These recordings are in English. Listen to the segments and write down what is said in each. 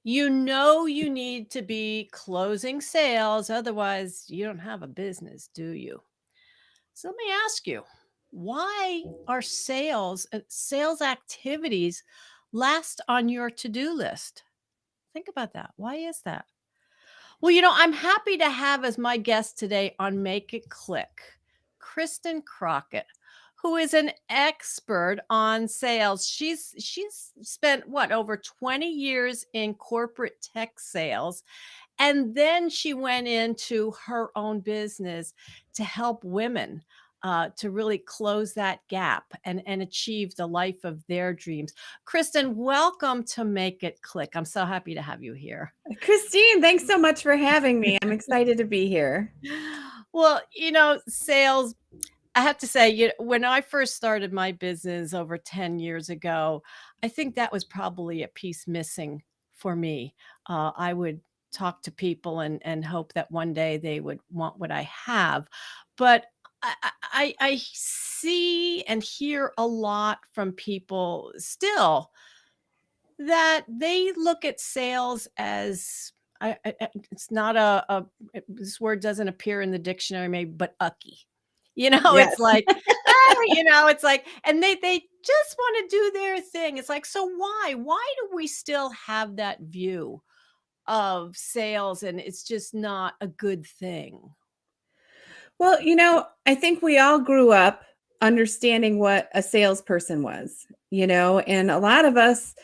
You know you need to be closing sales, otherwise you don't have a business, do you? So let me ask you, why are sales activities last on your to-do list? Think about that. Why is that? Well, I'm happy to have as my guest today on Make It Click, Kristin Crockett, who is an expert on sales. She's spent what, over 20 years in corporate tech sales, and then she went into her own business to help women to really close that gap and achieve the life of their dreams. Kristin, welcome to Make It Click. I'm so happy to have you here. Christine, thanks so much for having me. I'm excited to be here. Well, sales, I have to say, when I first started my business over 10 years ago, I think that was probably a piece missing for me. I would talk to people and hope that one day they would want what I have. But I see and hear a lot from people still that they look at sales as it's not this word doesn't appear in the dictionary, maybe, but ucky. Yes. It's like, it's like, and they just want to do their thing. It's like, so why? Why do we still have that view of sales and it's just not a good thing? Well, I think we all grew up understanding what a salesperson was, and a lot of us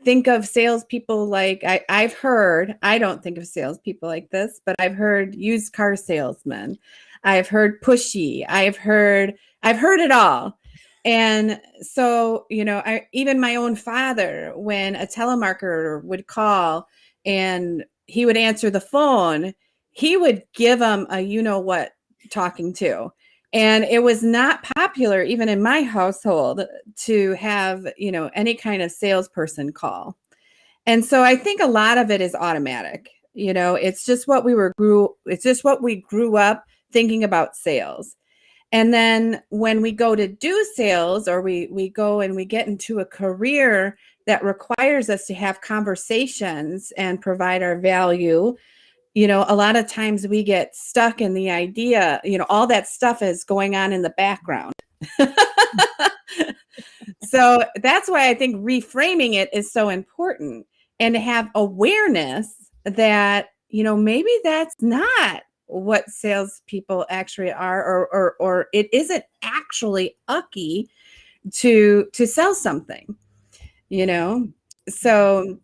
think of salespeople like I've heard, I don't think of salespeople like this, but I've heard used car salesmen. I've heard pushy. I've heard it all. And so, even my own father, when a telemarketer would call and he would answer the phone, he would give him a what talking to. And it was not popular, even in my household, to have, any kind of salesperson call. And so I think a lot of it is automatic. It's just what it's just what we grew up thinking about sales. And then when we go to do sales, or we go and we get into a career that requires us to have conversations and provide our value, a lot of times we get stuck in the idea, all that stuff is going on in the background. So that's why I think reframing it is so important, and to have awareness that, maybe that's not what salespeople actually are, or it isn't actually ucky to sell something, So,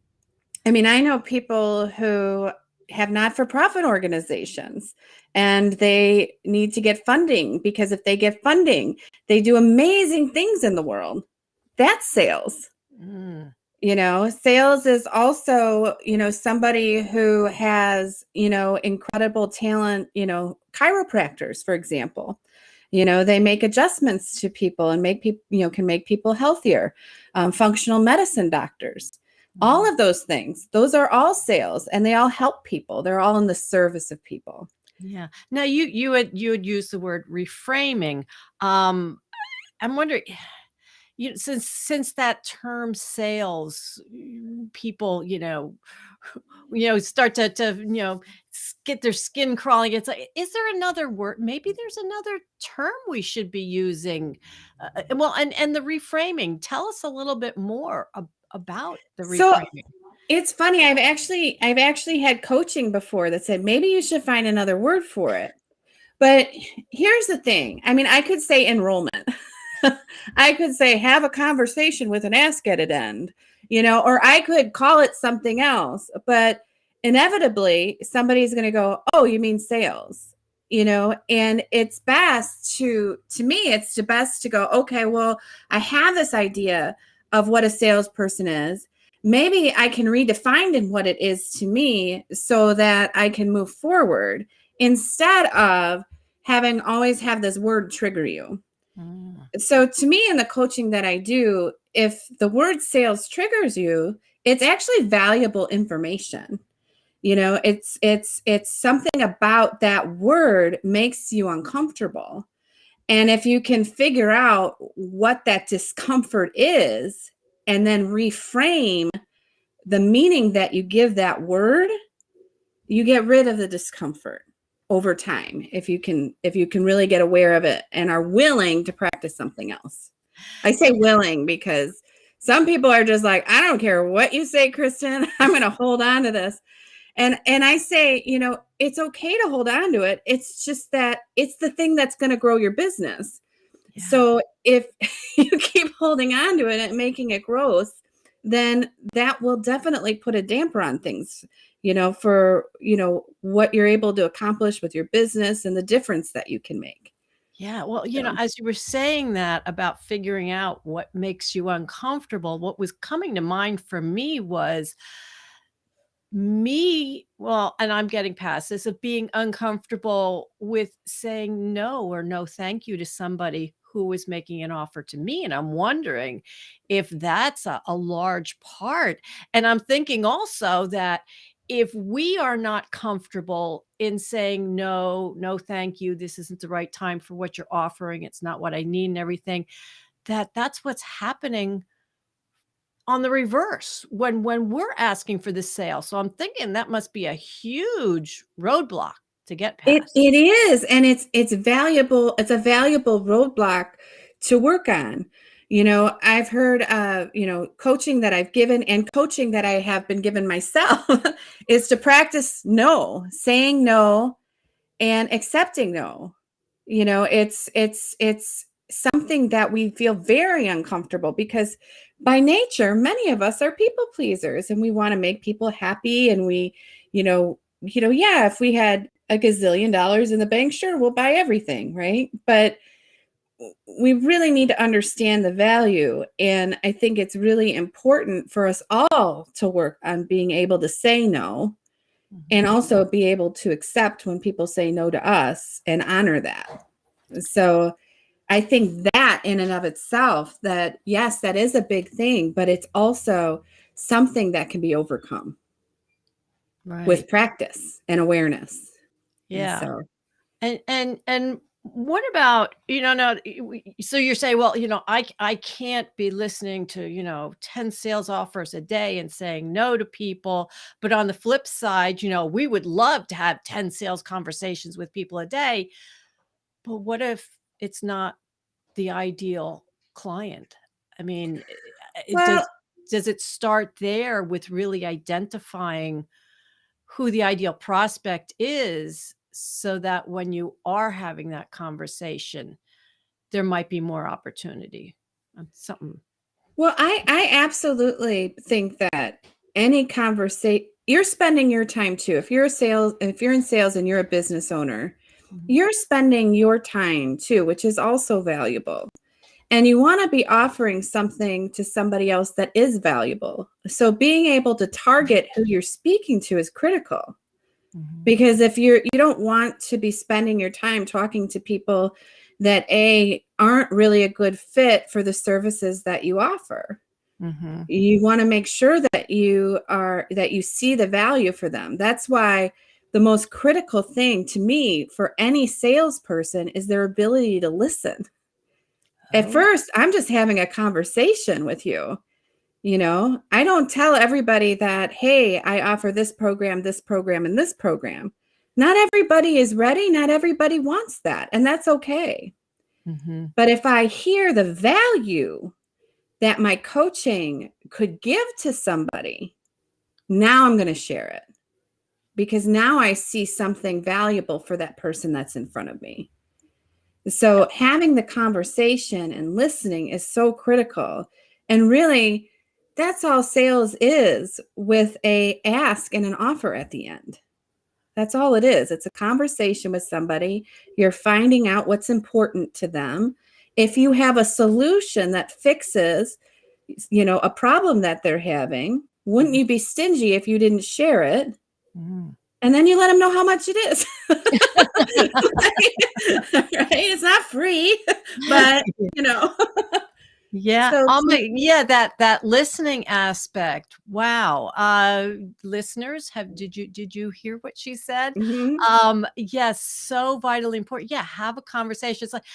I mean, I know people who have not-for-profit organizations and they need to get funding, because if they get funding, they do amazing things in the world. That's sales. Sales is also, somebody who has, incredible talent, chiropractors, for example. They make adjustments to people and make people, can make people healthier. Functional medicine doctors. All of those things, those are all sales, and they all help people. They're all in the service of people. Yeah. Now you had used the word reframing. I'm wondering, since that term sales, people, start to get their skin crawling. It's like, is there another word? Maybe there's another term we should be using. Well, and the reframing. Tell us a little bit more about the reframing. It's funny. I've actually had coaching before that said maybe you should find another word for it. But here's the thing. I mean, I could say enrollment. I could say have a conversation with an ask at an end, or I could call it something else. But inevitably, somebody's going to go, "Oh, you mean sales?" And it's best to me, it's the best to go, "Okay, well, I have this idea of what a salesperson is. Maybe I can redefine in what it is to me so that I can move forward, instead of always have this word trigger you." So to me, in the coaching that I do, if the word sales triggers you, it's actually valuable information. It's something about that word makes you uncomfortable. And if you can figure out what that discomfort is and then reframe the meaning that you give that word, you get rid of the discomfort over time if you can really get aware of it and are willing to practice something else. I say willing because some people are just like, I don't care what you say, Kristin, I'm going to hold on to this. And I say, it's okay to hold on to it. It's just that it's the thing that's going to grow your business. Yeah. So if you keep holding on to it and making it gross, then that will definitely put a damper on things, for, what you're able to accomplish with your business and the difference that you can make. Yeah, well, So, as you were saying that about figuring out what makes you uncomfortable, what was coming to mind for me was and I'm getting past this, of being uncomfortable with saying no or no thank you to somebody who was making an offer to me, and I'm wondering if that's a large part, and I'm thinking also that if we are not comfortable in saying, "No, no, thank you, this isn't the right time for what you're offering, it's not what I need," and everything, that's what's happening on the reverse when we're asking for the sale. So I'm thinking that must be a huge roadblock to get past. it is, and it's valuable. It's a valuable roadblock to work on. I've heard, coaching that I've given and coaching that I have been given myself is to practice no, saying no, and accepting no. It's something that we feel very uncomfortable because by nature, many of us are people pleasers and we want to make people happy. And we, yeah, if we had a gazillion dollars in the bank, sure, we'll buy everything, right? But we really need to understand the value. And I think it's really important for us all to work on being able to say no and Mhm. also be able to accept when people say no to us and honor that. So I think that in and of itself, that yes, that is a big thing, but it's also something that can be overcome Right. with practice and awareness. And Yeah. so, And what about, now so you're saying, well, I can't be listening to, 10 sales offers a day and saying no to people. But on the flip side, we would love to have 10 sales conversations with people a day. But what if it's not the ideal client? I mean, it well, does it start there with really identifying who the ideal prospect is so that when you are having that conversation, there might be more opportunity on something. I absolutely think that any conversation, you're spending your time too. If you're in sales and you're a business owner, Mhm, you're spending your time too, which is also valuable. And you want to be offering something to somebody else that is valuable. So being able to target who you're speaking to is critical. mhm, Because if you don't want to be spending your time talking to people that aren't really a good fit for the services that you offer. mhm. You want to make sure that you see the value for them. That's why the most critical thing to me for any salesperson is their ability to listen. At Oh, first, I'm just having a conversation with you. I don't tell everybody that, hey, I offer this program, and this program. Not everybody is ready. Not everybody wants that. And that's okay. mhm. But if I hear the value that my coaching could give to somebody, now I'm going to share it because now I see something valuable for that person that's in front of me. So having the conversation and listening is so critical. And really, that's all sales is, with a ask and an offer at the end. That's all it is. It's a conversation with somebody. You're finding out what's important to them. If you have a solution that fixes, a problem that they're having, wouldn't Mhm, you be stingy if you didn't share it? mhm. And then you let them know how much it is. Right? It's not free, but you know. Yeah, So yeah, that listening aspect. Wow. Listeners, did you hear what she said? mhm. Yes, so vitally important. Yeah, have a conversation. It's like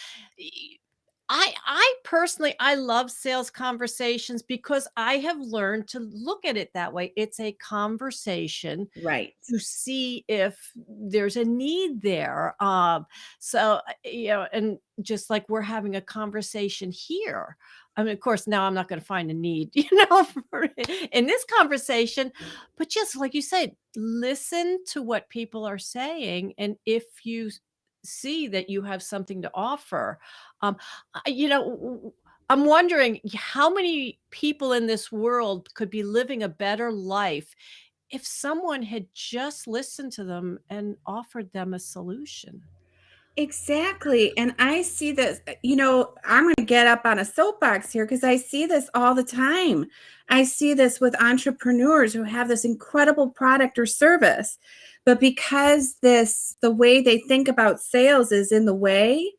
I personally, I love sales conversations because I have learned to look at it that way. It's a conversation Right. to see if there's a need there. So you know, and just like we're having a conversation here. I mean, of course, now I'm not going to find a need, you know, in this conversation, but just like you said, listen to what people are saying, and if you see that you have something to offer, um, you know, I'm wondering how many people in this world could be living a better life if someone had just listened to them and offered them a solution. Exactly. And I see this, I'm going to get up on a soapbox here because I see this all the time. I see this with entrepreneurs who have this incredible product or service. But because the way they think about sales is in the way,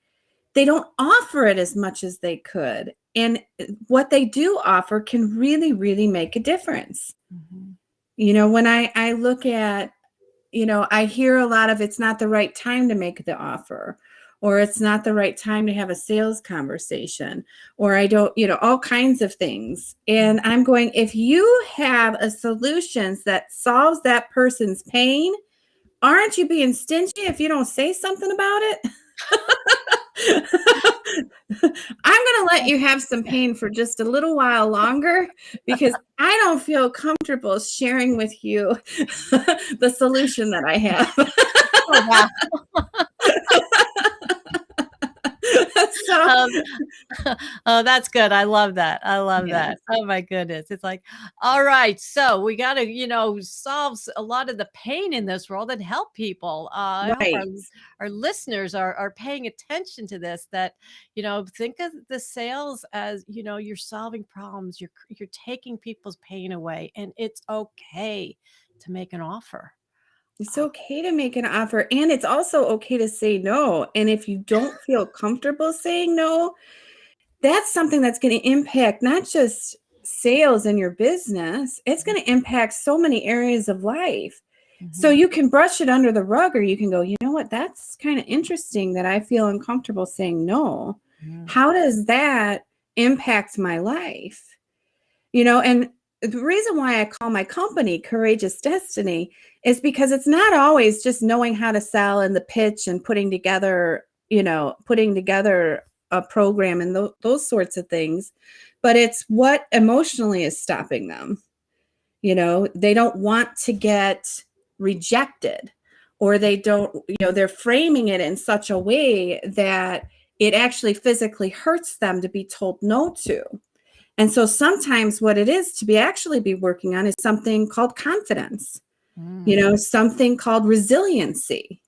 they don't offer it as much as they could. And what they do offer can really, really make a difference. Mhm. When I look at, I hear a lot of it's not the right time to make the offer, or it's not the right time to have a sales conversation, or I don't, all kinds of things. And I'm going, if you have a solution that solves that person's pain, aren't you being stingy if you don't say something about it? I'm going to let you have some pain for just a little while longer because I don't feel comfortable sharing with you the solution that I have. Oh, wow. So, Um, oh, that's good. I love that. I love that. yes, Oh my goodness. It's like, all right, so we got to, solve a lot of the pain in this world and help people. I hope right. our listeners are paying attention to this. That think of the sales as you're solving problems. You're taking people's pain away, and it's okay to make an offer. It's okay to make an offer, and it's also okay to say no. And if you don't feel comfortable saying no, that's something that's going to impact not just sales in your business, it's going to impact so many areas of life. So Mhm. you can brush it under the rug, or you can go, you know what, that's kind of interesting that I feel uncomfortable saying no. Mm. How does that impact my life? And the reason why I call my company Courageous Destiny is because it's not always just knowing how to sell and the pitch and putting together a program and those sorts of things, but it's what emotionally is stopping them. They don't want to get rejected, or they don't, they're framing it in such a way that it actually physically hurts them to be told no to. And so sometimes what it is to be working on is something called confidence, Mm. something called resiliency,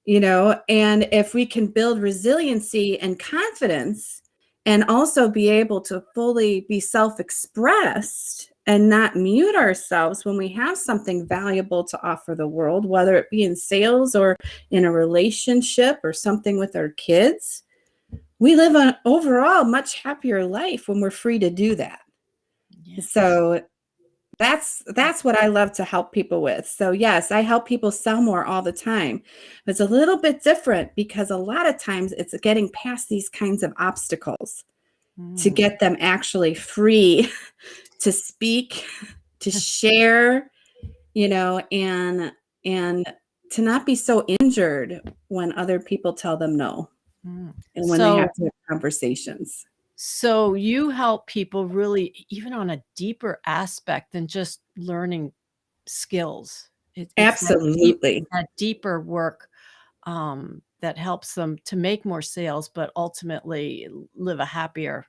and if we can build resiliency and confidence and also be able to fully be self-expressed and not mute ourselves when we have something valuable to offer the world, whether it be in sales or in a relationship or something with our kids, we live an overall much happier life when we're free to do that. Yes. So that's what I love to help people with. So yes, I help people sell more all the time. It's a little bit different because a lot of times it's getting past these kinds of obstacles to Mm. get them actually free to speak, to share, and to not be so injured when other people tell them no Mm. and when they have So to have conversations. so you help people really even on a deeper aspect than just learning skills. It's Absolutely. that deeper work, that helps them to make more sales, but ultimately live a happier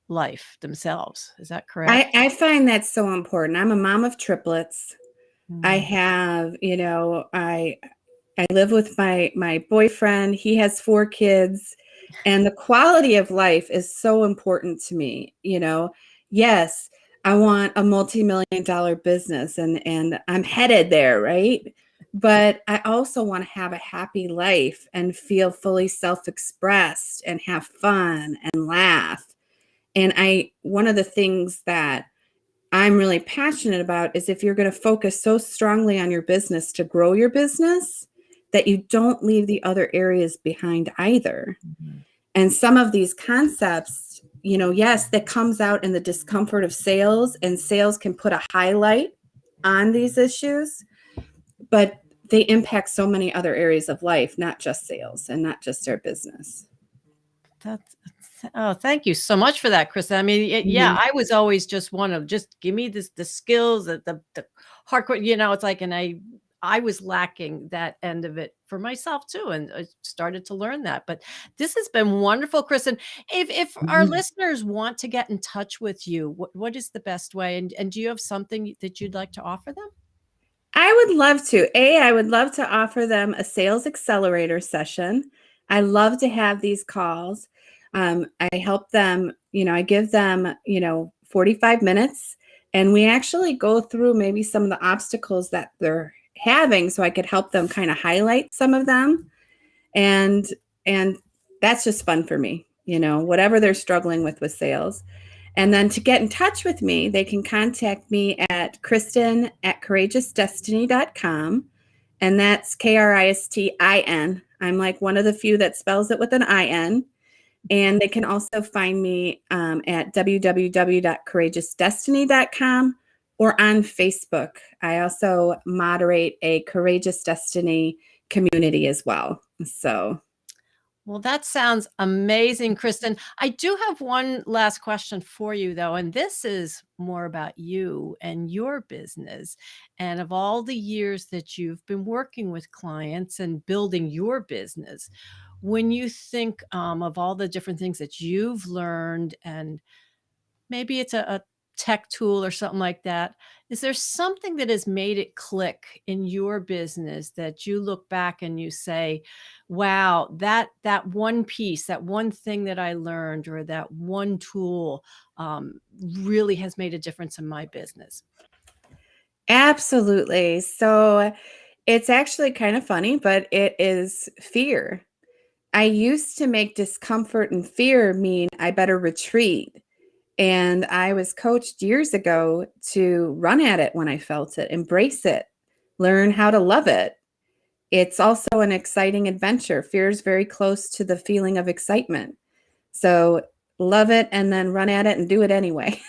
life themselves. Is that I, correct? I find that so important. I'm a mom of triplets. I Mm. have, I live with my boyfriend. He has 4 kids, and the quality of life is so important to me. Yes, I want a multi-million dollar business and I'm headed there, right? But I also want to have a happy life and feel fully self-expressed and have fun and laugh. And one of the things that I'm really passionate about is if you're going to focus so strongly on your business to grow your business that you don't leave the other areas behind either. Mhm. And some of these concepts, yes, that comes out in the discomfort of sales, and sales can put a highlight on these issues, but they impact so many other areas of life, not just sales and not just our business. Oh, thank you so much for that, Krista. I mean, yeah, I was always just one of just give me the skills, the hardcore, it's like, and I was lacking that end of it for myself too, and I started to learn that. But this has been wonderful, Kristen. If our listeners want to get in touch with you, what is the best way? And do you have something that you'd like to offer them? I would love to. I would love to offer them a sales accelerator session. I love to have these calls. I help them, I give them, 45 minutes, and we actually go through maybe some of the obstacles that they're having, so I could help them kind of highlight some of them. And that's just fun for me, whatever they're struggling with sales. And then to get in touch with me, they can contact me at Kristin@courageousdestiny.com. And that's Kristin. I'm like one of the few that spells it with an IN. And they can also find me at www.courageousdestiny.com or on Facebook. I also moderate a Courageous Destiny community as well. So. Well, that sounds amazing, Kristen. I do have one last question for you, though, and this is more about you and your business. And of all the years that you've been working with clients and building your business, when you think of all the different things that you've learned, and maybe it's a tech tool or something like that, is there something that has made it click in your business that you look back and you say, wow, that one piece, that one thing that I learned, or that one tool really has made a difference in my business? Absolutely. So it's actually kind of funny, but it is fear. I used to make discomfort and fear mean I better retreat. And I was coached years ago to run at it when I felt it, embrace it, learn how to love it. It's also an exciting adventure. Fear is very close to the feeling of excitement. So love it and then run at it and do it anyway.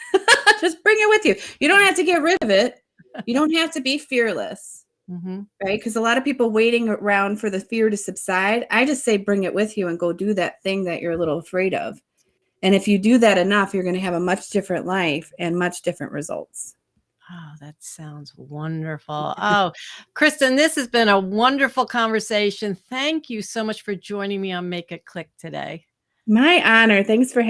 Just bring it with you. You don't have to get rid of it. You don't have to be fearless, right? Because a lot of people waiting around for the fear to subside. I just say bring it with you and go do that thing that you're a little afraid of. And if you do that enough, you're going to have a much different life and much different results. Oh, that sounds wonderful. Oh, Kristen, this has been a wonderful conversation. Thank you so much for joining me on Make It Click today. My honor. Thanks for having